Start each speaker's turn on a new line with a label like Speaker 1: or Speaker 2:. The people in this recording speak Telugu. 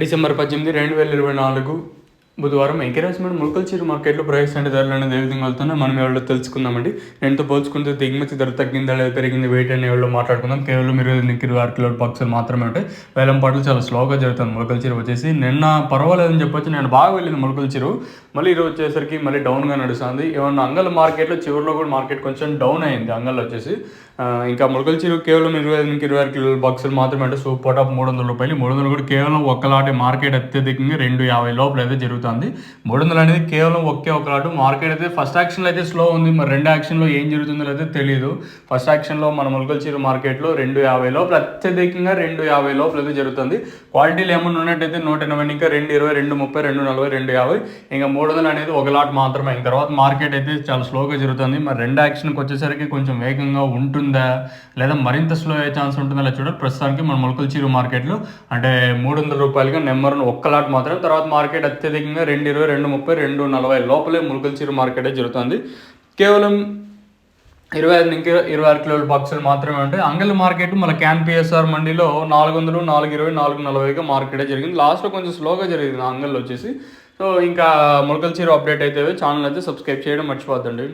Speaker 1: డిసెంబర్ 18, 2024 బుధవారం ఎంకరేజ్మెంట్ ములకల్చీరు మార్కెట్లో ప్రైస్ అంటే ధరలు అనేది ఏ విధంగా వెళ్తున్నా మనం ఎవరో తెలుసుకుందామండి. నేనుతో పోల్చుకుంటే దిగుమతి ధర తగ్గిందా లేదా పెరిగింది వెయిట్ అని ఎవరో మాట్లాడుకుందాం. కేవలం 26 కిలో బాక్సులు మాత్రమే ఉంటాయి. వేలం పాటలు చాలా స్లోగా జరుగుతుంది. ములకల్చీరు వచ్చేసి నిన్న పర్వాలేదని చెప్పొచ్చు, నేను బాగా వెళ్ళింది ములకల్చీరు. మళ్ళీ ఈరోజు వచ్చేసరికి మళ్ళీ డౌన్గా నడుస్తుంది. ఏమన్నా అంగల్ మార్కెట్లో చివరిలో కూడా మార్కెట్ కొంచెం డౌన్ అయింది. అంగల్ వచ్చేసి ఇంకా ములకల్చీరు కేవలం 25-26 కిలో బాక్సులు మాత్రమే అంటే సూపర్ టాప్ 300 రూపాయలు. 300 కూడా కేవలం ఒక్కలాటే మార్కెట్ అత్యధికంగా 250 లోపల అయితే జరుగుతుంది. 300 అనేది కేవలం ఒక లాటు మార్కెట్ అయితే ఫస్ట్ యాక్షన్లో అయితే స్లో ఉంది. మరి రెండు యాక్షన్లో ఏం జరుగుతుందో అయితే తెలియదు. ఫస్ట్ యాక్షన్లో మన ములకల్చీరు మార్కెట్లో 250 లోపల అత్యధికంగా 250 లోపల అయితే జరుగుతుంది. క్వాలిటీలు ఏమన్నా ఉన్నట్టయితే 180, ఇంకా 220, 230, 240, 250, ఇంకా 300 అనేది ఒక లాట్ మాత్రమే. ఇంక తర్వాత మార్కెట్ అయితే చాలా స్లోగా జరుగుతుంది. మరి రెండు యాక్షన్కి వచ్చేసరికి కొంచెం వేగంగా ఉంటుందా లేదా మరింత స్లో అయ్యే ఛాన్స్ ఉంటుందా లేదా చూడాలి. ప్రస్తుతానికి మన ములకల్చీరు మార్కెట్లో అంటే 300 రూపాయలుగా నెంబర్ ఒక్క లాట్ మాత్రమే. తర్వాత మార్కెట్ అత్యధికంగా 220, 230, 240 లోపలే ములకల్చీరు మార్కెట్ జరుగుతుంది. కేవలం 25-26 కిలోల బాక్సులు మాత్రమే ఉంటాయి. అంగల్ మార్కెట్ మన క్యాన్ పిఎస్ఆర్ మండీలో 400, 420, 440గా మార్కెట్ జరిగింది. లాస్ట్లో కొంచెం స్లోగా జరిగింది అంగల్ వచ్చేసి. సో ఇంకా ములకల్చీరు అప్డేట్ అయితే ఛానల్ అయితే సబ్స్క్రైబ్ చేయడం మర్చిపోద్దండి.